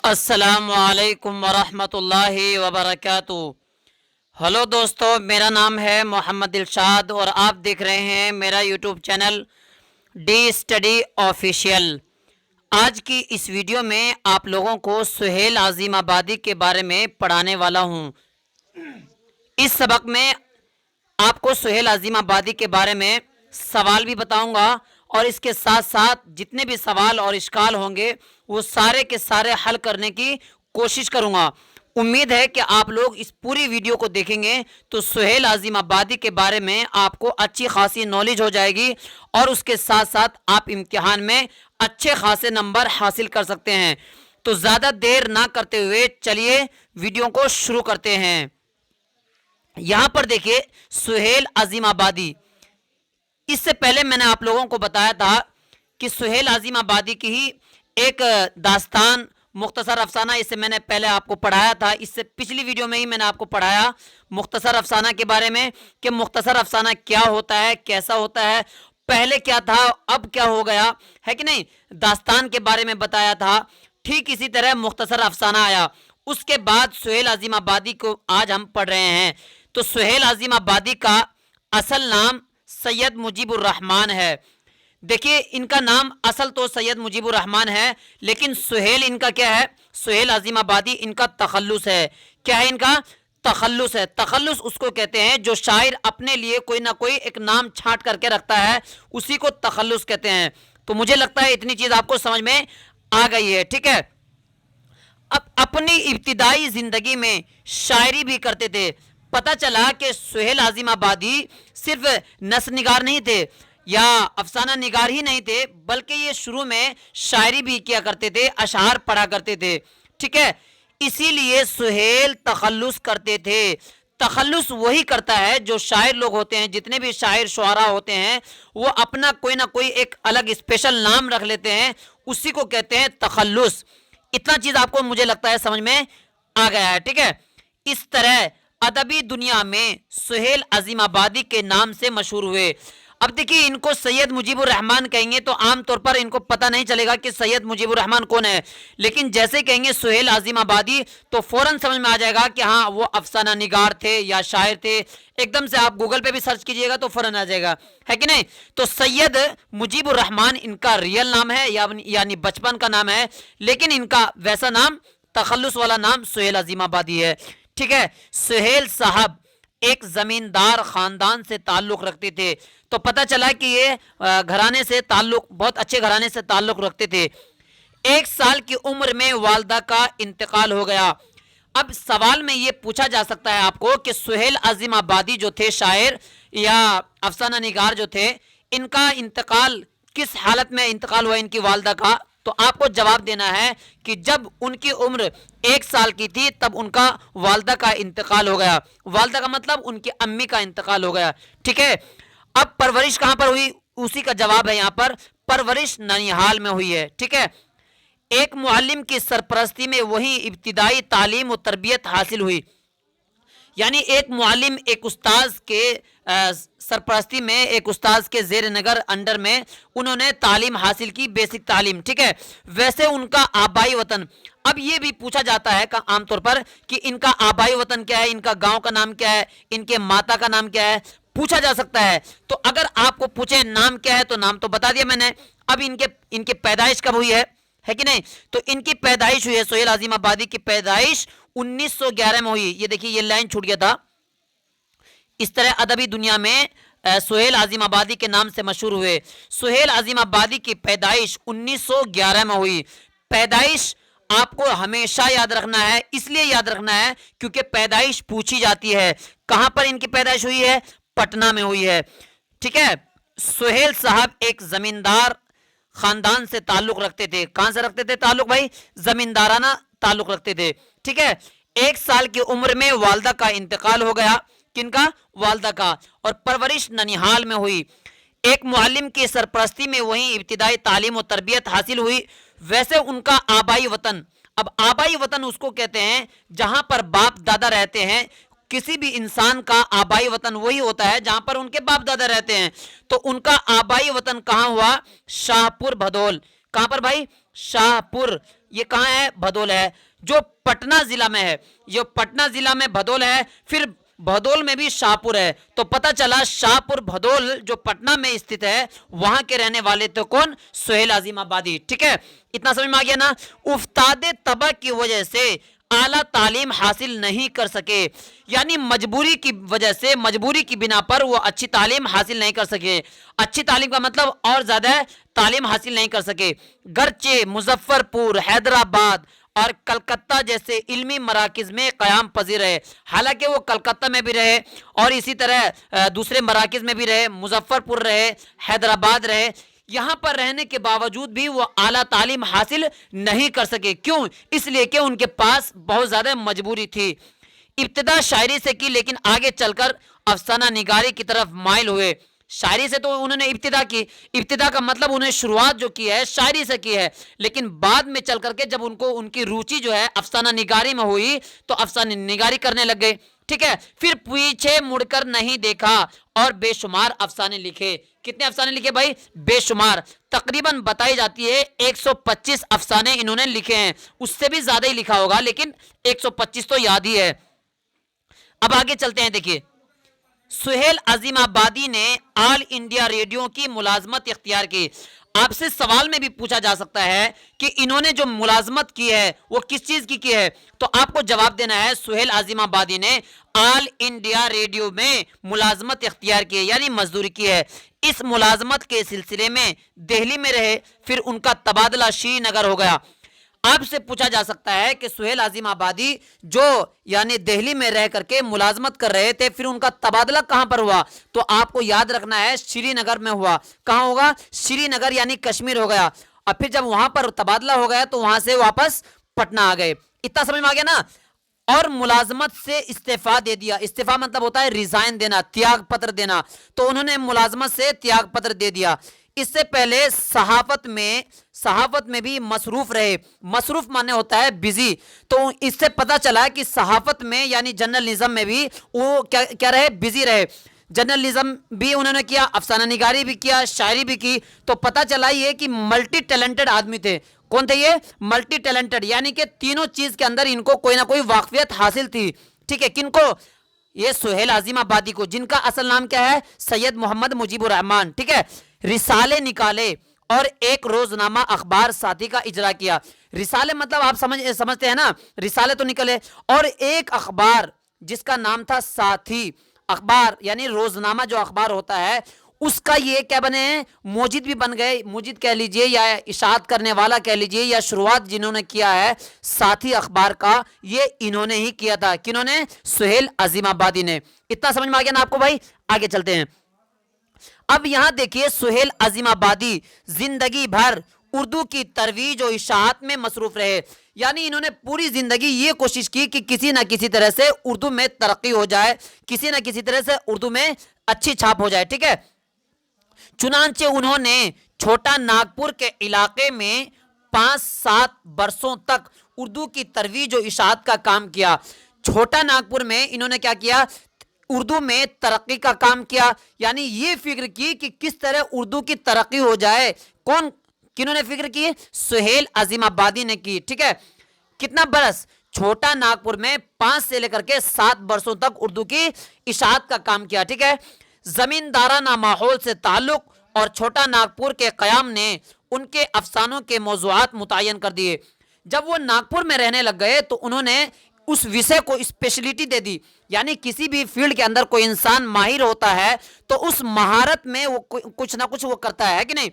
अस्सलामुअलैकुम वरहमतुल्लाहि वबरकातुहू। हेलो दोस्तों, मेरा नाम है मोहम्मद दिलशाद और आप देख रहे हैं मेरा YouTube channel D study official. आज की इस वीडियो में आप लोगों को सुहेल अजीम आबादी के बारे में पढ़ाने वाला हूँ। इस सबक में आपको सुहेल अजीम आबादी के बारे में सवाल भी बताऊंगा और इसके साथ साथ जितने भी सवाल और इश्काल होंगे वो सारे के सारे हल करने की कोशिश करूंगा। उम्मीद है कि आप लोग इस पूरी वीडियो को देखेंगे तो सुहेल अजीम आबादी के बारे में आपको अच्छी खासी नॉलेज हो जाएगी और उसके साथ साथ आप इम्तिहान में अच्छे खासे नंबर हासिल कर सकते हैं। तो ज़्यादा देर ना करते हुए चलिए वीडियो को शुरू करते हैं। यहाँ पर देखिए सुहेल अजीम आबादी। इससे पहले मैंने आप लोगों को बताया था कि सुहेल अजीम आबादी की ही एक दास्तान मुख्तसर अफसाना, इससे मैंने पहले आपको पढ़ाया था। इससे पिछली वीडियो में ही मैंने आपको पढ़ाया मुख्तसर अफसाना के बारे में कि मुख्तसर अफसाना क्या होता है, कैसा होता है, पहले क्या था, अब क्या हो गया है कि नहीं। दास्तान के बारे में बताया था। ठीक इसी तरह मुख्तसर अफसाना आया, उसके बाद सुहेल अजीम आबादी को आज हम पढ़ रहे हैं। तो सुहेल अजीम आबादी का असल नाम सैयद मुजीबुर रहमान है। देखिए इनका नाम असल तो सैयद मुजीबुर रहमान है, लेकिन सुहेल इनका क्या है, सुहेल अजीम आबादी इनका तखल्लुस है। क्या है इनका तखल्लुस है। तखल्लुस उसको कहते हैं जो शायर अपने लिए कोई ना कोई एक नाम छांट करके रखता है, उसी को तखल्लुस कहते हैं। तो मुझे लगता है इतनी चीज आपको समझ में आ गई है, ठीक है। अब अपनी इब्तिदाई जिंदगी में शायरी भी करते थे। पता चला कि सुहेल अजीम आबादी सिर्फ नस्र निगार नहीं थे या अफसाना निगार ही नहीं थे, बल्कि ये शुरू में शायरी भी किया करते थे, अशआर पढ़ा करते थे, ठीक है। इसीलिए सुहेल तखल्लुस करते थे। तखल्लुस वही करता है जो शायर लोग होते हैं, जितने भी शायर शुआरा होते हैं वो अपना कोई ना कोई एक अलग स्पेशल नाम रख लेते हैं, उसी को कहते हैं तखल्लुस। इतना चीज आपको मुझे लगता है समझ में आ गया है, ठीक है। इस तरह अदबी दुनिया में सुहेल अजीम आबादी के नाम से मशहूर हुए। अब देखिए इनको सैयद मुजीबुर रहमान कहेंगे तो आमतौर पर इनको पता नहीं चलेगा कि सैयद मुजीबुर रहमान कौन है, लेकिन जैसे कहेंगे सुहेल अजीम आबादी तो फौरन समझ में आ जाएगा कि हाँ वो अफसाना निगार थे या शायर थे। एकदम से आप गूगल पे भी सर्च कीजिएगा तो फौरन आ जाएगा, है कि नहीं। तो सैयद मुजीबुर रहमान इनका रियल नाम है यानी बचपन का नाम है, लेकिन इनका वैसा नाम तखल्लुस वाला नाम सुहेल अजीम आबादी है, ठीक है। सुहेल साहब एक जमींदार खानदान से ताल्लुक रखते थे। तो पता चला कि ये घराने से ताल्लुक, बहुत अच्छे घराने से ताल्लुक रखते थे। 1 साल की उम्र में वालदा का इंतकाल हो गया। अब सवाल में ये पूछा जा सकता है आपको कि सुहेल अजीम आबादी जो थे शायर या अफसाना निगार जो थे, इनका इंतकाल किस हालत में इंतकाल हुआ इनकी वालदा का। तो आपको जवाब देना है कि जब उनकी उम्र 1 साल की थी तब उनका वालदा का इंतकाल हो गया। वालदा का मतलब उनकी अम्मी का इंतकाल हो गया, ठीक है। अब परवरिश कहां पर हुई, उसी का जवाब है यहाँ पर, परवरिश ननिहाल में हुई है, ठीक है। एक मुअल्लिम की सरपरस्ती में वही इब्तिदाई तालीम और तरबियत हासिल हुई। यानी एक मुअल्लिम एक उस्ताद के सरपरस्ती में, एक उस्ताद के जेर नगर अंडर में उन्होंने तालीम हासिल की, बेसिक तालीम, ठीक है। वैसे उनका आबाई वतन, अब ये भी पूछा जाता है आमतौर पर कि इनका आबाई वतन क्या है, इनका गांव का नाम क्या है, इनके माता का नाम क्या है, पूछा जा सकता है। तो अगर आपको पूछे नाम क्या है तो नाम तो बता दिया मैंने। अब इनके पैदाइश कब हुई है कि नहीं। तो इनकी पैदाइश हुई है, सुहेल अजीम आबादी की पैदाइश 1911 में हुई। ये देखिए ये लाइन छूट गया था। इस तरह अदबी दुनिया में सुहेल अजीम आबादी के नाम से मशहूर हुए। सुहेल अजीम आबादी की पैदाइश 1911 में हुई। पैदाइश आपको हमेशा याद रखना है, इसलिए याद रखना है क्योंकि पैदाइश पूछी जाती है। कहां पर इनकी पैदाइश हुई है, पटना में हुई है, ठीक है। सुहेल साहब एक जमींदार खानदान से ताल्लुक रखते थे। कहां से रखते थे ताल्लुक भाई, जमींदाराना ताल्लुक रखते थे, ठीक है। 1 साल की उम्र में वालदा का इंतकाल हो गया, किनका, वालदा का, और परवरिश ननिहाल में हुई। एक मुअल्लिम की सरपरस्ती में वहीं इब्तिदाई तालीम और तरबियत हासिल हुई। वैसे उनका आबाई वतन, अब आबाई वतन उसको कहते हैं जहां पर बाप दादा रहते हैं। किसी भी इंसान का आबाई वतन वही होता है जहां पर उनके बाप दादा रहते हैं। तो उनका आबाई वतन कहां हुआ, शाहपुर भदोल। कहां पर भाई, शाहपुर, ये कहाँ है? भदोल है, जो पटना जिला में है। ये पटना जिला में भदोल है, फिर भदोल में भी शाहपुर है। तो पता चला शाहपुर भदोल जो पटना में स्थित है, वहां के रहने वाले तो कौन? सुहेल अजीम आबादी। ठीक है, इतना समझ में आ गया ना। उफ्तादे तबा की वजह से आला तालीम हासिल नहीं कर सके, यानी मजबूरी की वजह से, मजबूरी की बिना पर वो अच्छी तालीम हासिल नहीं कर सके। अच्छी तालीम का मतलब और ज्यादा तालीम हासिल नहीं कर सके। गर्चे मुजफ्फरपुर, हैदराबाद और कलकत्ता जैसे इल्मी मराकिज में क़याम पजीर रहे। हालांकि वो कलकत्ता में भी रहे और इसी तरह दूसरे मराकिज में भी रहे, मुजफ्फरपुर रहे, हैदराबाद रहे। यहाँ पर रहने के बावजूद भी वो आला तालीम हासिल नहीं कर सके। क्यों? इसलिए कि उनके पास बहुत ज़्यादा मजबूरी थी। इब्तिदा शायरी से की, लेकिन आगे चलकर अफसाना निगारी की तरफ माइल हुए। शायरी से तो उन्होंने इब्तिदा की, इब्तिदा का मतलब उन्हें शुरुआत जो की है शायरी से की है, लेकिन बाद में चल करके जब उनको उनकी रुचि जो है अफसाना निगारी में हुई तो अफसाना निगारी करने लग गए। ठीक है, फिर पीछे मुड़कर नहीं देखा और बेशुमार अफसाने लिखे। कितने अफसाने लिखे भाई? बेशुमार। तकरीबन बताई जाती है 125 अफसाने इन्होंने लिखे हैं, उससे भी ज्यादा ही लिखा होगा, लेकिन 125 तो याद ही है। अब आगे चलते हैं। देखिए, सुहेल अजीम आबादी ने ऑल इंडिया रेडियो की मुलाजमत इख्तियार की। आपसे सवाल में भी पूछा जा सकता है कि इन्होंने जो मुलाजमत की है वो किस चीज की है, तो आपको जवाब देना है सुहेल अजीम आबादी ने ऑल इंडिया रेडियो में मुलाजमत इख्तियार की है, यानी मजदूरी की है। इस मुलाजमत के सिलसिले में दिल्ली में रहे, फिर उनका तबादला श्रीनगर हो गया। आपसे पूछा जा सकता है कि सुहेल अजीम आबादी जो यानी दिल्ली में रह करके मुलाजमत कर रहे थे, फिर उनका तबादला कहां पर हुआ, तो आपको याद रखना है श्रीनगर में हुआ। कहां होगा? श्रीनगर, यानी कश्मीर हो गया। और फिर जब वहां पर तबादला हो गया तो वहां से वापस पटना आ गए। इतना समझ में आ गया ना। और मुलाजमत से इस्तीफा दे दिया। इस्तीफा मतलब होता है रिजाइन देना, त्याग पत्र देना। तो उन्होंने मुलाजमत से त्याग पत्र दे दिया। इससे पहले सहाफत में भी मसरूफ रहे। मसरूफ माने होता है बिजी। तो इससे पता चला कि सहाफत में यानी जर्नलिज्म में भी वो क्या रहे? बिजी रहे। जर्नलिज्म भी उन्होंने किया, अफसाना निगारी भी किया, शायरी भी की। तो पता चला ये कि मल्टी टैलेंटेड आदमी थे। कौन थे ये? मल्टी टैलेंटेड, यानी कि तीनों चीज के अंदर इनको कोई ना कोई वाकफियत हासिल थी। ठीक है, किनको? ये सुहेल अजीम आबादी को, जिनका असल नाम क्या है? सैयद मोहम्मद मुजीबुर रहमान। ठीक है, रिसाले निकाले और एक रोजनामा अखबार साथी का इजरा किया। रिसाले मतलब आप समझते हैं ना, रिसाले तो निकले। और एक अखबार जिसका नाम था साथी अखबार, यानी रोजनामा जो अखबार होता है उसका ये क्या बने हैं? मोजिद भी बन गए। मोजिद कह लीजिए या इशाअत करने वाला कह लीजिए, या शुरुआत जिन्होंने किया है साथी अखबार का, ये इन्होंने ही किया था। किन्होंने? सुहेल अजीम आबादी ने। इतना समझ में आ गया ना आपको भाई? आगे चलते हैं। अब यहां देखिए, सुहेल अजीम आबादी जिंदगी भर उर्दू की तरवीज और इशाअत में मसरूफ रहे। यानी इन्होंने पूरी जिंदगी ये कोशिश की कि किसी ना किसी तरह से उर्दू में तरक्की हो जाए, किसी ना किसी तरह से उर्दू में अच्छी छाप हो जाए। ठीक है, चुनांचे उन्होंने छोटा नागपुर के इलाके में 5-7 वर्षों तक उर्दू की तरवीज और इशाअत का काम किया। छोटा नागपुर में इन्होंने क्या किया? उर्दू में तरक्की का काम किया। यानी ये फिक्र की कि किस तरह उर्दू की तरक्की हो जाए। किन्होंने फिक्र की? सुहेल अजीम आबादी ने की। ठीक है, कितना बरस? छोटा नागपुर में 5 से लेकर के 7 वर्षों तक उर्दू की इशाअत का काम किया। ठीक है, जमींदाराना माहौल से ताल्लुक और छोटा नागपुर के कयाम ने उनके अफसानों के मौज़ूआत मुतय्यन कर दिए। जब वो नागपुर में रहने लग गए तो उन्होंने उस विषय को स्पेशलिटी दे दी। यानी किसी भी फील्ड के अंदर कोई इंसान माहिर होता है तो उस महारत में वो कुछ ना कुछ वो करता है कि नहीं।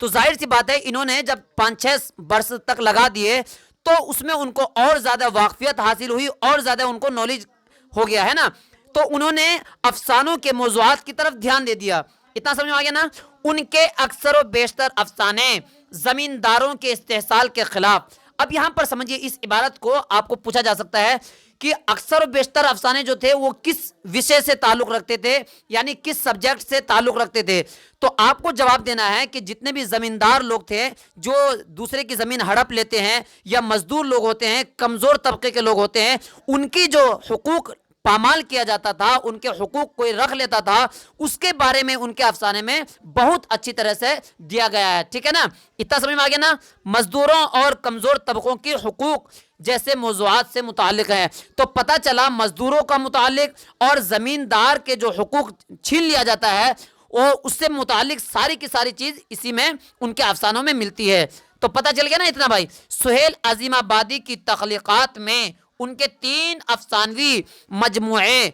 तो जाहिर सी बात है, इन्होंने जब 5-6 वर्ष तक लगा दिए तो उसमें उनको और ज्यादा वाकफियत हासिल हुई, और ज्यादा उनको नॉलेज हो गया है ना। तो उन्होंने अफसानों के मौज़ूआत की तरफ ध्यान दे दिया। इतना समझ में आ गया ना। उनके अक्सर व बेशतर अफसाने जमींदारों के इस्तेहसाल के खिलाफ। अब यहां पर समझिए, इस इबारत को आपको पूछा जा सकता है कि अक्सर व बेशतर अफसाने जो थे वो किस विषय से ताल्लुक रखते थे, यानी किस सब्जेक्ट से ताल्लुक रखते थे। तो आपको जवाब देना है कि जितने भी जमींदार लोग थे जो दूसरे की जमीन हड़प लेते हैं, या मजदूर लोग होते हैं, कमजोर तबके के लोग होते हैं, उनकी जो हुकूक पामाल किया जाता था, उनके हुकूक कोई रख लेता था, उसके बारे में उनके अफसाने में बहुत अच्छी तरह से दिया गया है। ठीक है ना, इतना समझ में आ गया ना। मजदूरों और कमजोर तबकों की हुकूक जैसे मौज़ूआत से मुतालिक है। तो पता चला मजदूरों का मुतालिक और जमींदार के जो हुकूक छीन लिया जाता है वो उससे मुतालिक सारी की सारी चीज इसी में उनके अफसानों में मिलती है। तो पता चल गया ना इतना भाई। सुहेल अजीम आबादी की तख्लीकात में उनके 3 अफसानवी मजमुए,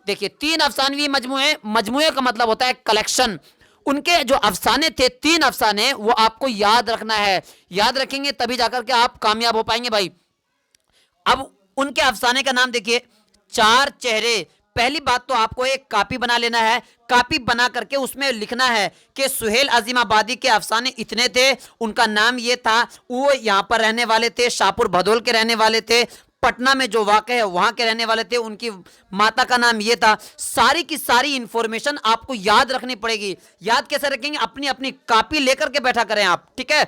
देखिए 3 अफसानवी मजमुए, मजमुए का मतलब होता है कलेक्शन। उनके जो अफसाने थे 3 अफसाने, वो आपको याद रखना है। याद रखेंगे तभी जाकर के आप कामयाब हो पाएंगे भाई। अब उनके अफसाने का नाम देखिए, 4 चेहरे। पहली बात तो आपको एक कॉपी बना लेना है। कॉपी बना करके उसमें लिखना है कि सुहेल अजीम आबादी के अफसाने इतने थे, उनका नाम ये था, वो यहाँ पर रहने वाले थे, शाहपुर भदोल के रहने वाले थे, पटना में जो वाक़ है वहां के रहने वाले थे, उनकी माता का नाम ये था। सारी की सारी इंफॉर्मेशन आपको याद रखनी पड़ेगी। याद कैसे रखेंगे? अपनी अपनी कॉपी लेकर के बैठा करें आप, ठीक है।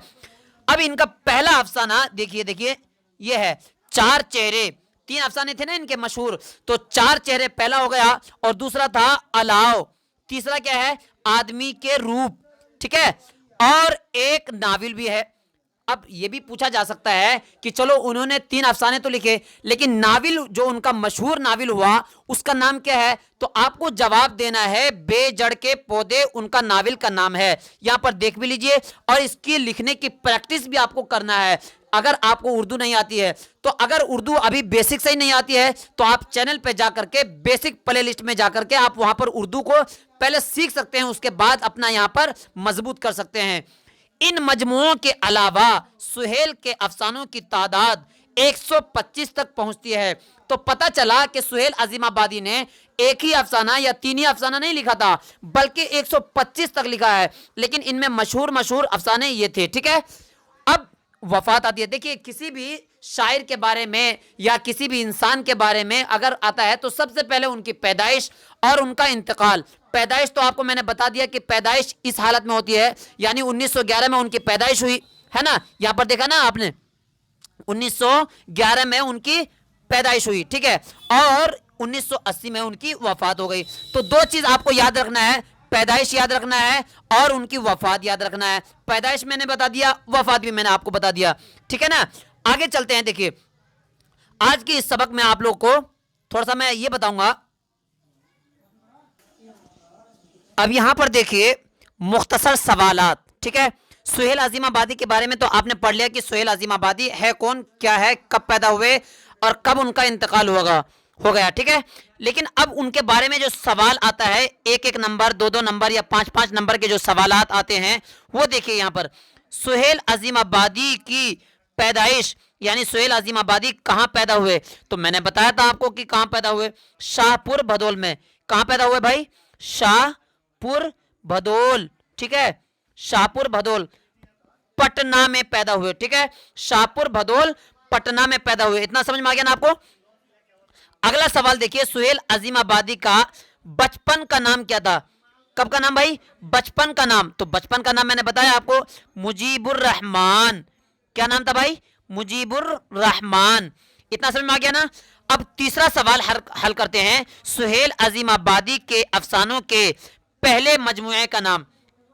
अब इनका पहला अफसाना देखिए, देखिए ये है 4 चेहरे। 3 अफसाने थे ना इनके मशहूर, तो 4 चेहरे पहला हो गया, और दूसरा था अलाव, तीसरा क्या है? आदमी के रूप, ठीक है, और एक नाविल भी है। अब ये भी पूछा जा सकता है कि चलो उन्होंने 3 अफसाने तो लिखे, लेकिन नाविल जो उनका मशहूर नाविल हुआ उसका नाम क्या है? तो आपको जवाब देना है बेजड़ के पौधे उनका नाविल का नाम है। यहां पर देख भी लीजिए, और इसकी लिखने की प्रैक्टिस भी आपको करना है। अगर आपको उर्दू नहीं आती है, तो अगर उर्दू अभी बेसिक से ही नहीं आती है, तो आप चैनल पे जाकर के बेसिक प्ले लिस्ट में जाकर के आप वहां पर उर्दू को पहले सीख सकते हैं, उसके बाद अपना यहां पर मजबूत कर सकते हैं। इन मजमुओं के अलावा सुहेल के अफसानों की तादाद 125 तक पहुंचती है। तो पता चला कि सुहेल अजीम आबादी ने एक ही अफसाना या 3 ही अफसाना नहीं लिखा था, बल्कि 125 तक लिखा है। लेकिन इनमें मशहूर मशहूर अफसाने ये थे, ठीक है। अब वफात आती है। देखिए किसी भी शायर के बारे में या किसी भी इंसान के बारे में अगर आता है तो सबसे पहले उनकी पैदाइश और उनका इंतकाल। पैदाइश तो आपको मैंने बता दिया कि पैदाइश इस हालत में होती है, यानी 1911 में उनकी पैदाइश हुई है ना, यहां पर देखा ना आपने, 1911 में उनकी पैदाइश हुई, ठीक है, और 1980 में उनकी वफात हो गई। तो 2 चीज आपको याद रखना है, पैदाइश याद रखना है और उनकी वफात याद रखना है। पैदाइश मैंने बता दिया, वफात भी मैंने आपको बता दिया, ठीक है ना। आगे चलते हैं। देखिए आज की इस सबक में आप लोग को थोड़ा सा मैं ये बताऊंगा। अब यहां पर देखिए मुख्तसर सवालात, ठीक है। सुहेल अजीम आबादी के बारे में तो आपने पढ़ लिया कि सुहेल अजीम आबादी है कौन, क्या है, कब पैदा हुए और कब उनका इंतकाल हो गया, ठीक है। लेकिन अब उनके बारे में जो सवाल आता है, 1-1 नंबर, 2-2 नंबर या 5-5 नंबर के जो सवालात आते हैं, वो देखिए यहां पर। सुहेल अजीम आबादी की पैदाइश, यानी सुहेल अजीम आबादी कहां पैदा हुए? तो मैंने बताया था आपको कि कहां पैदा हुए, शाहपुर भदोल में। कहां पैदा हुए भाई? शाहपुर भदोल, ठीक है, शाहपुर भदोल, पटना में पैदा हुए, ठीक है, शाहपुर भदोल पटना में पैदा हुए। इतना समझ में आ गया ना आपको। अगला सवाल देखिए, सुहेल अजीम आबादी का बचपन का नाम क्या था? कब का नाम भाई? बचपन का नाम। तो बचपन का नाम मैंने बताया आपको, मुजीबुर रहमान। क्या नाम था भाई? मुजीबुर रहमान। इतना समझ में आ गया ना। अब तीसरा सवाल हल करते हैं। सुहेल अजीम आबादी के अफसानों के पहले मजमुए का नाम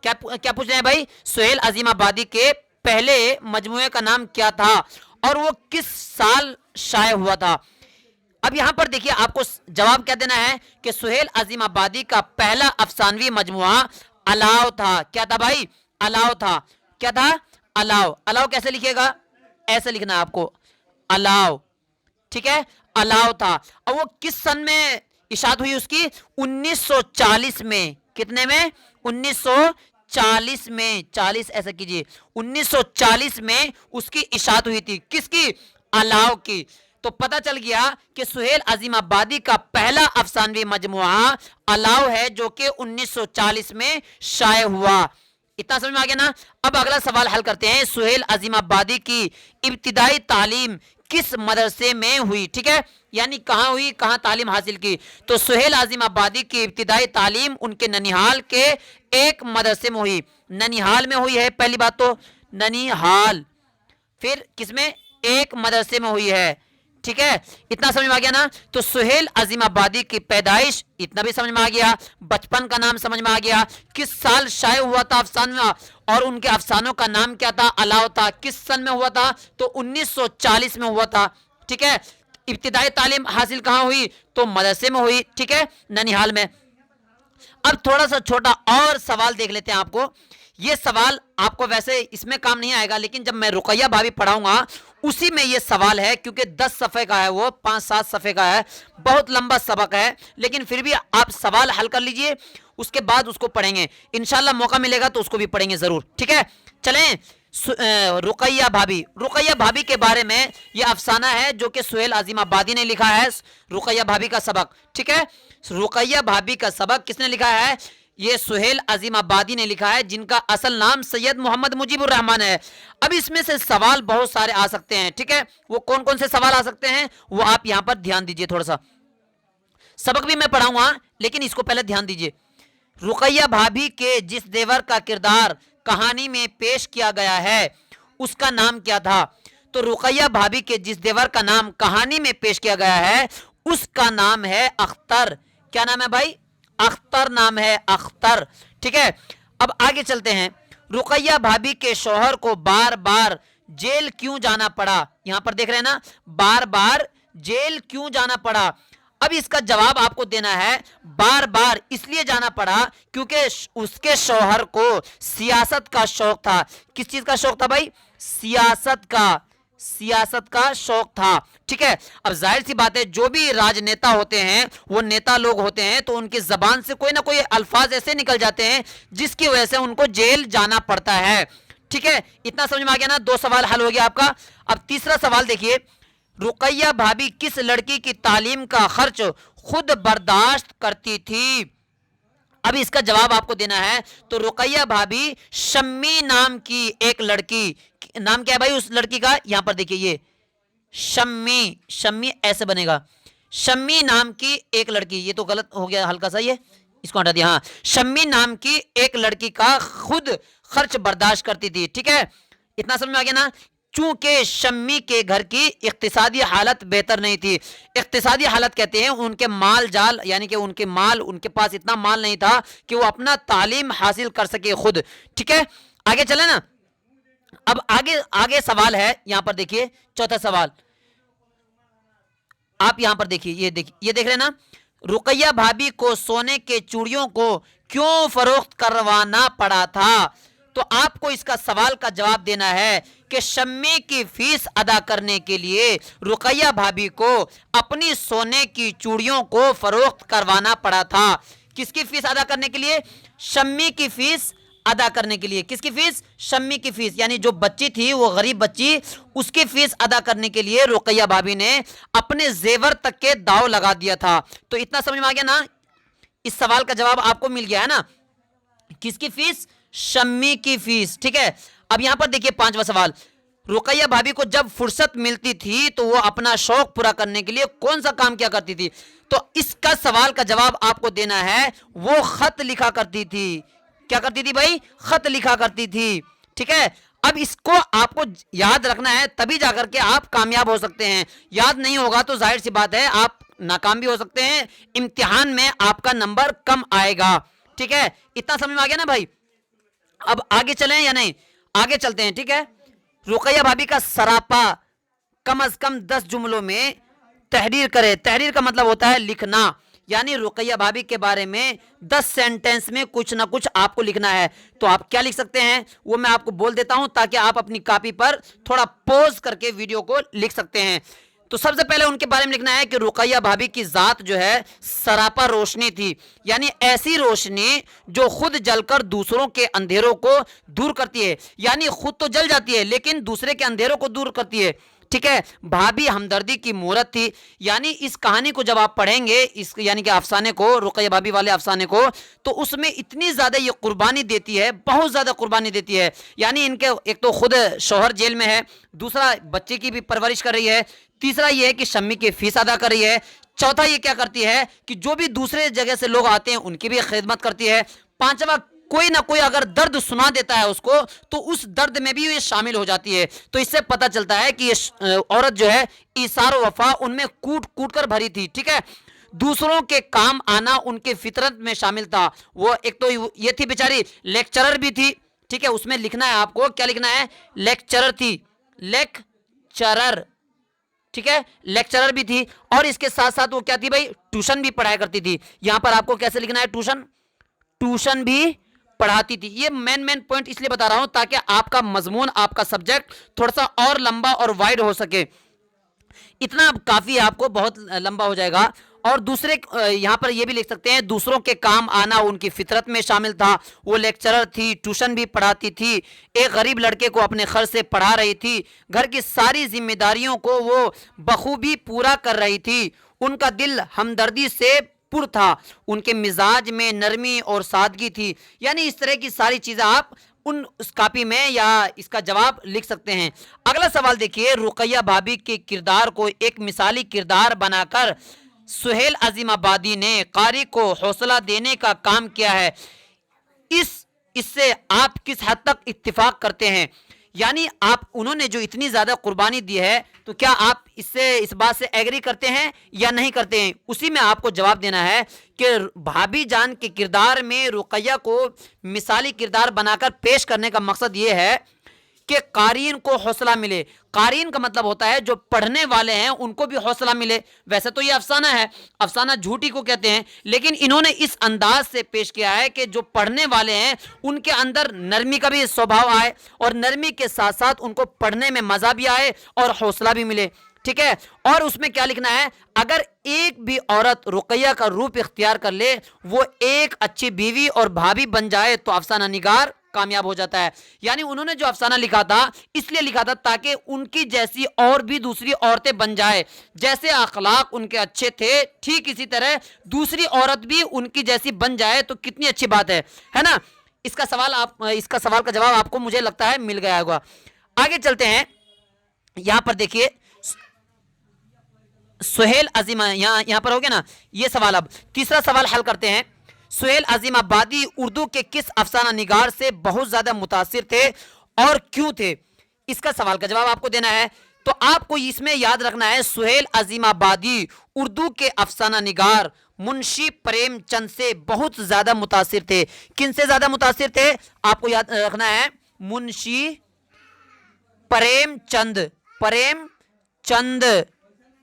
क्या पूछ रहे हैं भाई? सुहेल अजीम आबादी के पहले मजमुए का नाम क्या था और वो किस साल शाये हुआ था? अब यहां पर देखिए आपको जवाब क्या देना है कि सुहेल अजीम आबादी का पहला अफसानवी मजमुआ अलाव था। क्या था भाई? अलाव था। क्या था? अलाव। अलाव कैसे लिखिएगा? ऐसे लिखना है आपको, अलाव, ठीक है, अलाव था। और वो किस सन में इशात हुई उसकी? 1940 में। कितने में? 1940 में। 40 ऐसा कीजिए, 1940 में उसकी इशात हुई थी। किसकी? अलाव की। तो पता चल गया कि सुहेल अजीम आबादी का पहला अफसानवी मजमुआ अलाव है, जो कि 1940 में शाये हुआ। इतना समझ में आ गया ना। अब अगला सवाल हल करते हैं। सुहेल अजीम आबादी की इब्तिदाई तालीम किस मदरसे में हुई? ठीक है, यानी कहां हुई, कहां तालीम हासिल की? तो सुहेल अजीम आबादी की इब्तिदाई तालीम उनके ननिहाल के एक मदरसे में हुई। ननिहाल में हुई है, पहली बात तो ननिहाल। फिर किसमें? एक मदरसे में हुई है, ठीक है, इतना समझ में आ गया ना। तो सुहेल अजीम आबादी की पैदाइश इतना भी समझ में आ गया, बचपन का नाम समझ में आ गया, किस साल शाये हुआ था अफसाना और उनके अफसानों का नाम क्या था, अलाव था, किस सन में हुआ था, तो 1940 में हुआ था। ठीक है, इब्तिदाई तालीम हासिल कहाँ हुई, तो मदरसे में हुई, ठीक है, ननिहाल में। अब थोड़ा सा छोटा और सवाल देख लेते हैं आपको। ये सवाल आपको वैसे इसमें काम नहीं आएगा, लेकिन जब मैं रुकैया भाभी पढ़ाऊंगा उसी में ये सवाल है, क्योंकि 10 सफ़े का है, वो 5-7 सफ़े का है, बहुत लंबा सबक है, लेकिन फिर भी आप सवाल हल कर लीजिए, उसके बाद उसको पढ़ेंगे इंशाल्लाह। मौका मिलेगा तो उसको भी पढ़ेंगे ज़रूर। ठीक है, चलें। रुकैया भाभी, रुकैया भाभी के बारे में ये अफसाना है जो कि सुहेल अजीम आबादी ने लिखा है, रुकैया भाभी का सबक। ठीक है, रुकैया भाभी का सबक किसने लिखा है, ये सुहेल अजीम आबादी ने लिखा है, जिनका असल नाम सैयद मोहम्मद मुजीबुर रहमान है। अब इसमें से सवाल बहुत सारे आ सकते हैं। ठीक है, वो कौन कौन से सवाल आ सकते हैं वो आप यहां पर ध्यान दीजिए। थोड़ा सा सबक भी मैं पढ़ाऊंगा, लेकिन इसको पहले ध्यान दीजिए। रुकैया भाभी के जिस देवर का किरदार कहानी में पेश किया गया है उसका नाम क्या था, तो रुकैया भाभी के जिस देवर का नाम कहानी में पेश किया गया है उसका नाम है अख्तर। क्या नाम है भाई, अख्तर नाम है, अख्तर। ठीक है, अब आगे चलते हैं। रुकैया भाभी के शौहर को बार बार जेल क्यों जाना पड़ा, यहां पर देख रहे हैं ना, बार बार जेल क्यों जाना पड़ा। अब इसका जवाब आपको देना है, बार बार इसलिए जाना पड़ा क्योंकि उसके शौहर को सियासत का शौक था। किस चीज का शौक था भाई, सियासत का, सियासत का शौक था। ठीक है, अब जाहिर सी बात है, जो भी राजनेता होते हैं वो नेता लोग होते हैं, तो उनकी जबान से कोई ना कोई अल्फाज ऐसे निकल जाते हैं जिसकी वजह से उनको जेल जाना पड़ता है। ठीक है, इतना समझ में आ गया ना, 2 सवाल हल हो गया आपका। अब तीसरा सवाल देखिए, रुकैया भाभी किस लड़की की तालीम का खर्च खुद बर्दाश्त करती थी। अब इसका जवाब आपको देना है। तो रुकैया भाभी शम्मी नाम की एक लड़की, नाम क्या है भाई उस लड़की का, यहां पर देखिए ये शम्मी, शम्मी ऐसे बनेगा, शम्मी नाम की एक लड़की, ये तो गलत हो गया हल्का सा, ये इसको हटा दिया। हाँ, शम्मी नाम की एक लड़की का खुद खर्च बर्दाश्त करती थी। ठीक है, इतना समझ में आ गया ना। चूंकि शम्मी के घर की इक्तिसादी हालत बेहतर नहीं थी, इक्तिसादी हालत कहते हैं उनके माल जाल, यानी कि उनके माल, उनके पास इतना माल नहीं था कि वो अपना तालीम हासिल कर सके खुद। ठीक है, आगे चले ना। अब आगे आगे सवाल है, यहां पर देखिए चौथा सवाल, आप यहां पर देखिए, ये देख रहे हैं ना, रुकैया भाभी को सोने के चूड़ियों को क्यों फरोख्त करवाना पड़ा था। तो आपको इसका सवाल का जवाब देना है कि शम्मी की फीस अदा करने के लिए रुकैया भाभी को अपनी सोने की चूड़ियों को फरोख्त करवाना पड़ा था। किसकी फीस अदा करने के लिए, शम्मी की फीस अदा करने के लिए। किसकी फीस, शम्मी की फीस, यानी जो बच्ची थी वो गरीब बच्ची, उसकी फीस अदा करने के लिए रुकैया भाभी ने अपने जेवर तक के दाव लगा दिया था। तो इतना समझ में आ गया ना, इस सवाल का जवाब आपको मिल गया है ना, किसकी फीस, शम्मी की फीस। ठीक है, अब यहां पर देखिए 5वां सवाल, रुकैया भाभी को जब फुर्सत मिलती थी तो वो अपना शौक पूरा करने के लिए कौन सा काम क्या करती थी। तो इसका सवाल का जवाब आपको देना है, वो खत लिखा करती थी। क्या करती थी भाई, खत लिखा करती थी। ठीक है, अब इसको आपको याद रखना है, तभी जाकर के आप कामयाब हो सकते हैं। याद नहीं होगा तो जाहिर सी बात है आप नाकाम भी हो सकते हैं, इम्तिहान में आपका नंबर कम आएगा। ठीक है, इतना समझ में आ गया ना भाई। अब आगे चलें या नहीं, आगे चलते हैं। ठीक है, रुकैया भाभी का सरापा कम से कम 10 जुमलों में तहरीर करे। तहरीर का मतलब होता है लिखना, यानी रुकैया भाभी के बारे में 10 सेंटेंस में कुछ ना कुछ आपको लिखना है। तो आप क्या लिख सकते हैं वो मैं आपको बोल देता हूं, ताकि आप अपनी कॉपी पर थोड़ा पॉज करके वीडियो को लिख सकते हैं। तो सबसे पहले उनके बारे में लिखना है कि रुकैया भाभी की जात जो है सरापा रोशनी थी, यानी ऐसी रोशनी जो खुद जलकर दूसरों के अंधेरों को दूर करती है, यानी खुद तो जल जाती है लेकिन दूसरे के अंधेरों को दूर करती है। ठीक है, भाभी हमदर्दी की मूरत थी, यानी इस कहानी को जब आप पढ़ेंगे, इस यानी कि अफसाने को, रुकैया भाभी वाले अफसाने को, तो उसमें इतनी ज़्यादा ये कुर्बानी देती है, बहुत ज़्यादा कुर्बानी देती है। यानी इनके एक तो खुद शौहर जेल में है, दूसरा बच्चे की भी परवरिश कर रही है, तीसरा ये है कि शम्मी की फीस अदा कर रही है, चौथा ये क्या करती है कि जो भी दूसरे जगह से लोग आते हैं उनकी भी खिदमत करती है, पांचवा कोई ना कोई अगर दर्द सुना देता है उसको, तो उस दर्द में भी ये शामिल हो जाती है। तो इससे पता चलता है कि ये औरत जो है ईसार वफा उनमें कूट कूट कर भरी थी। ठीक है, दूसरों के काम आना उनके फितरत में शामिल था। वो एक तो ये थी बेचारी लेक्चरर भी थी। ठीक है, उसमें लिखना है आपको, क्या लिखना है, लेक्चरर थी, लेक्चरर। ठीक है, लेक्चरर भी थी, और इसके साथ साथ वो क्या थी भाई, ट्यूशन भी पढ़ाया करती थी। यहां पर आपको कैसे लिखना है, ट्यूशन, ट्यूशन भी पढ़ाती थी। ये मेन पॉइंट इसलिए बता रहा हूं ताकि आपका मजमून, आपका सब्जेक्ट थोड़ा सा और लंबा और वाइड हो सके। इतना काफी है आपको, बहुत लंबा हो जाएगा। और दूसरे यहां पर ये भी लिख सकते हैं, दूसरों के काम आना उनकी फितरत में शामिल था। वो लेक्चरर थी, ट्यूशन भी पढ़ाती थी, एक गरीब लड़के को अपने खर्च से पढ़ा रही थी, घर की सारी जिम्मेदारियों को वो बखूबी पूरा कर रही थी। उनका दिल हमदर्दी से पुर था, उनके मिजाज में नरमी और सादगी थी। यानी इस तरह की सारी चीजें आप उस कॉपी में या इसका जवाब लिख सकते हैं। अगला सवाल देखिए, रुकैया भाभी के किरदार को एक मिसाली किरदार बनाकर सुहेल अजीम आबादी ने कारी को हौसला देने का काम किया है। इससे आप किस हद तक इत्तिफाक करते हैं? यानी आप, उन्होंने जो इतनी ज्यादा कुर्बानी दी है, तो क्या आप इससे, इस बात से एग्री करते हैं या नहीं करते हैं? उसी में आपको जवाब देना है कि भाभी जान के किरदार में रुकैया को मिसाली किरदार बनाकर पेश करने का मकसद ये है कि कारीन को हौसला मिले। कारीन का मतलब होता है जो पढ़ने वाले हैं उनको भी हौसला मिले। वैसे तो ये अफसाना है, अफसाना झूठी को कहते हैं, लेकिन इन्होंने इस अंदाज से पेश किया है कि जो पढ़ने वाले हैं उनके अंदर नरमी का भी स्वभाव आए, और नरमी के साथ साथ उनको पढ़ने में मजा भी आए और हौसला भी मिले। ठीक है, और उसमें क्या लिखना है, अगर एक भी औरत रुकैया का रूप इख्तियार कर ले, वो एक अच्छी बीवी और भाभी बन जाए, तो अफसाना निगार कामयाब हो जाता है। यानी उन्होंने जो अफसाना लिखा था, इसलिए लिखा था ताकि उनकी जैसी और भी दूसरी औरतें बन जाए। जैसे अखलाक उनके अच्छे थे, ठीक इसी तरह दूसरी औरत भी उनकी जैसी बन जाए, तो कितनी अच्छी बात है ना। इसका सवाल का जवाब आपको, मुझे लगता है, मिल गया होगा। आगे चलते हैं, यहां पर देखिए सुहेल अजीम, यहां पर हो गया ना ये सवाल। अब तीसरा सवाल हल करते हैं। सुहेल अजीम आबादी उर्दू के किस अफसाना निगार से बहुत ज्यादा मुतासिर थे और क्यों थे? इसका सवाल का जवाब आपको देना है। तो आपको इसमें याद रखना है, सुहेल अजीम आबादी उर्दू के अफसाना निगार मुंशी प्रेमचंद से बहुत ज्यादा मुतासिर थे। किन से ज्यादा मुतासिर थे? आपको याद रखना है, मुंशी प्रेमचंद, प्रेमचंद।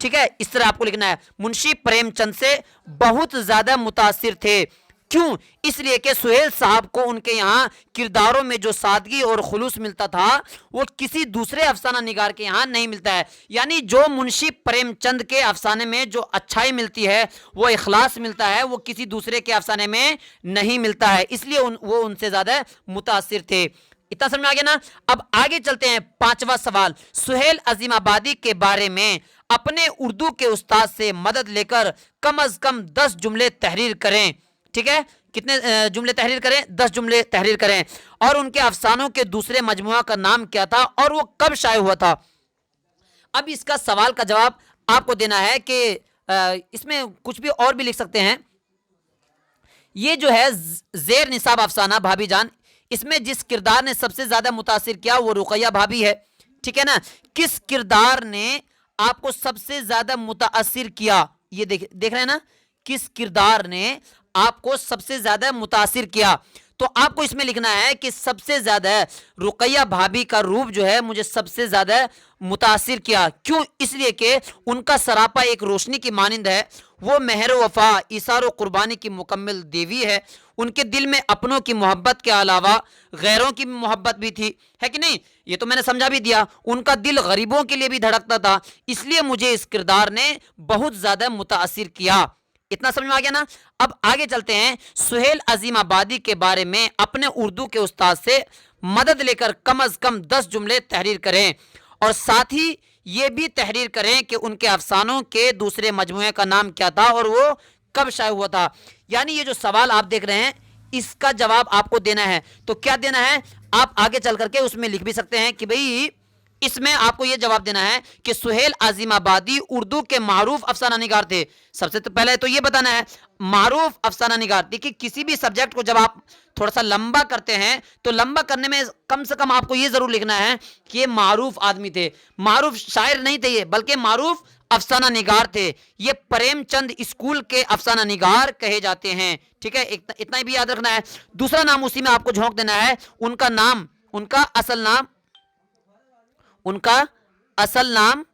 ठीक है, इस तरह आपको लिखना है, मुंशी प्रेमचंद से बहुत ज्यादा मुतासिर थे। क्यों? इसलिए कि सुहेल साहब को उनके यहाँ किरदारों में जो सादगी और खुलूस मिलता था, वो किसी दूसरे अफसाना निगार के यहाँ नहीं मिलता है। यानी जो मुंशी प्रेमचंद के अफसाने में जो अच्छाई मिलती है, वो इखलास मिलता है, वो किसी दूसरे के अफसाने में नहीं मिलता है। इसलिए वो उनसे ज्यादा मुतासिर थे। इतना समझ में आ गया ना। अब आगे चलते हैं, पांचवा सवाल। सुहेल अजीम आबादी के बारे में अपने उर्दू के उस्ताद से मदद लेकर कम अज कम 10 जुमले तहरीर करें। ठीक है, कितने जुमले तहरीर करें? 10 जुमले तहरीर करें। और उनके अफसानों के दूसरे मजमुआ का नाम क्या था और वो कब शाये हुआ था? अब इसका सवाल का जवाब आपको देना है कि इसमें कुछ भी और भी लिख सकते हैं। ये जो है जेर निसाब अफसाना भाभी जान, इसमें जिस किरदार ने सबसे ज्यादा मुतासिर किया वो रुकैया भाभी है। ठीक है ना। किस किरदार ने आपको सबसे ज्यादा मुतासिर किया? ये देख रहे हैं ना, किस किरदार ने आपको सबसे ज्यादा मुतासिर किया? तो आपको इसमें लिखना है कि सबसे ज्यादा रुकैया भाभी का रूप जो है मुझे सबसे ज्यादा मुतासिर किया। क्यों? इसलिए कि उनका सरापा एक रोशनी की मानिंद है, वो मेहर वफा इसार कुर्बानी की मुकम्मल देवी है। उनके दिल में अपनों की मोहब्बत के अलावा गैरों की मोहब्बत भी थी, है कि नहीं? ये तो मैंने समझा भी दिया। उनका दिल गरीबों के लिए भी धड़कता था, इसलिए मुझे इस किरदार ने बहुत ज्यादा मुतासिर किया। इतना समझ में आ गया ना। अब आगे चलते हैं, सुहेल अजीम आबादी के बारे में अपने उर्दू के उस्ताद से मदद लेकर कम अज कम 10 जुमले तहरीर करें, और साथ ही ये भी तहरीर करें कि उनके अफसानों के दूसरे मजमुए का नाम क्या था और वो कब शाये हुआ था। यानी ये जो सवाल आप देख रहे हैं, इसका जवाब आपको देना है। तो क्या देना है? आप आगे चल करके उसमें लिख भी सकते हैं कि भाई इसमें आपको यह जवाब देना है कि सुहेल आजिम आबादी उर्दू के मारूफ अफसाना निगार थे। सबसे तो पहले तो यह बताना है मारूफ अफसाना निगार। देखिए किसी भी सब्जेक्ट को जब आप थोड़ा सा लंबा करते हैं तो लंबा करने में कम से कम आपको यह जरूर लिखना है कि ये मारूफ आदमी थे, मारूफ शायर नहीं थे ये, बल्कि मारूफ अफसाना निगार थे। ये प्रेमचंद स्कूल के अफसाना निगार कहे जाते हैं। ठीक है, इतना ही भी याद रखना है। दूसरा नाम उसी में आपको झोंक देना है, उनका नाम, उनका असल नाम, उनका असल नाम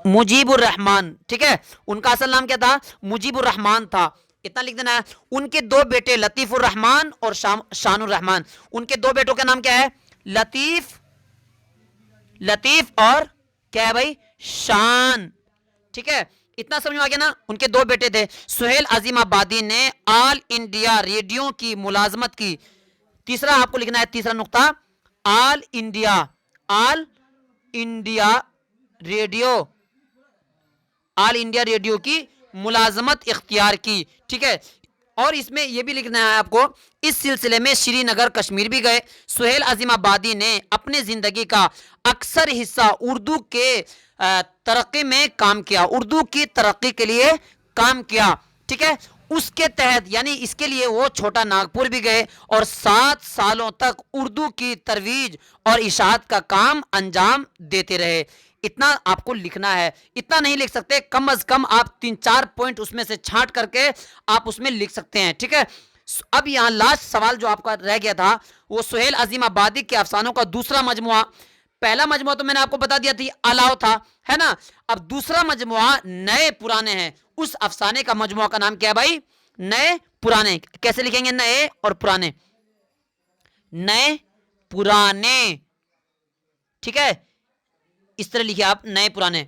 मुजीबुर रहमान। ठीक है, उनका असल नाम क्या था? मुजीबुर रहमान था। इतना लिख देना है। उनके दो बेटे लतीफुर रहमान और शानुर रहमान। उनके दो बेटों का नाम क्या है? लतीफ, लतीफ और क्या है भाई? शान। ठीक है, इतना समझ में आ गया ना। उनके दो बेटे थे। सुहेल अजीम आबादी ने ऑल इंडिया रेडियो की मुलाजमत की। तीसरा आपको लिखना है, तीसरा नुक्ता, all India, all India radio, all India radio की मुलाजमत इख्तियार की। ठीक है, और इसमें यह भी लिखना है आपको, इस सिलसिले में श्रीनगर कश्मीर भी गए। सुहेल अजीम आबादी ने अपने जिंदगी का अक्सर हिस्सा उर्दू के तरक्की में काम किया, उर्दू की तरक्की के लिए काम किया। ठीक है, उसके तहत यानी इसके लिए वो छोटा नागपुर भी गए और 7 सालों तक उर्दू की तरवीज और इशाअत का काम अंजाम देते रहे। इतना आपको लिखना है। इतना नहीं लिख सकते, कम अज कम आप 3-4 पॉइंट उसमें से छांट करके आप उसमें लिख सकते हैं। ठीक है, अब यहां लास्ट सवाल जो आपका रह गया था वो सुहेल अजीम आबादी के अफसानों का दूसरा मजमुआ। पहला मजमुआ तो मैंने आपको बता दिया थी, अलाव था, है ना। अब दूसरा मजमुआ नए पुराने हैं। उस अफसाने का मजमुआ का नाम क्या है भाई? नए पुराने। कैसे लिखेंगे? नए और पुराने, नए पुराने। ठीक है, इस तरह लिखिए आप, नए पुराने।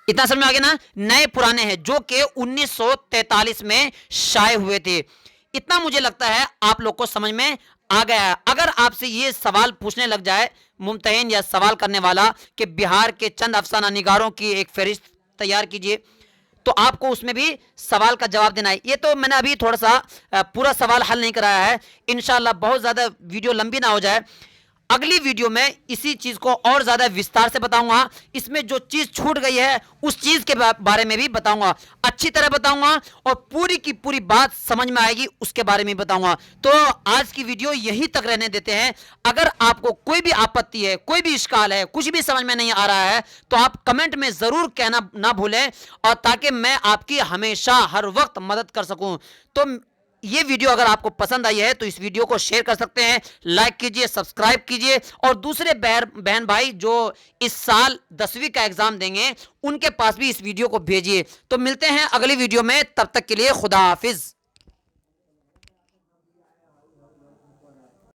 इतना समझ में आ गया ना। नए पुराने हैं जो कि 1943 में शाये हुए थे। इतना मुझे लगता है आप लोग को समझ में आ गया है। अगर आपसे ये सवाल पूछने लग जाए मुम्तहिन या सवाल करने वाला कि बिहार के चंद अफसाना निगारों की एक फहरिस्त तैयार कीजिए, तो आपको उसमें भी सवाल का जवाब देना है। ये तो मैंने अभी थोड़ा सा पूरा सवाल हल नहीं कराया है। इंशाल्लाह बहुत ज़्यादा वीडियो लंबी ना हो जाए, अगली वीडियो में इसी चीज को और ज्यादा विस्तार से बताऊंगा। इसमें जो चीज छूट गई है उस चीज के बारे में भी बताऊंगा, अच्छी तरह बताऊंगा और पूरी की पूरी बात समझ में आएगी उसके बारे में बताऊंगा। तो आज की वीडियो यहीं तक रहने देते हैं। अगर आपको कोई भी आपत्ति है, कोई भी इश्काल है, कुछ भी समझ में नहीं आ रहा है तो आप कमेंट में जरूर कहना ना भूलें, और ताकि मैं आपकी हमेशा हर वक्त मदद कर सकूं। तो ये वीडियो अगर आपको पसंद आई है तो इस वीडियो को शेयर कर सकते हैं, लाइक कीजिए, सब्सक्राइब कीजिए, और दूसरे बहन भाई जो इस साल 10वीं का एग्जाम देंगे उनके पास भी इस वीडियो को भेजिए। तो मिलते हैं अगली वीडियो में, तब तक के लिए खुदा हाफिज।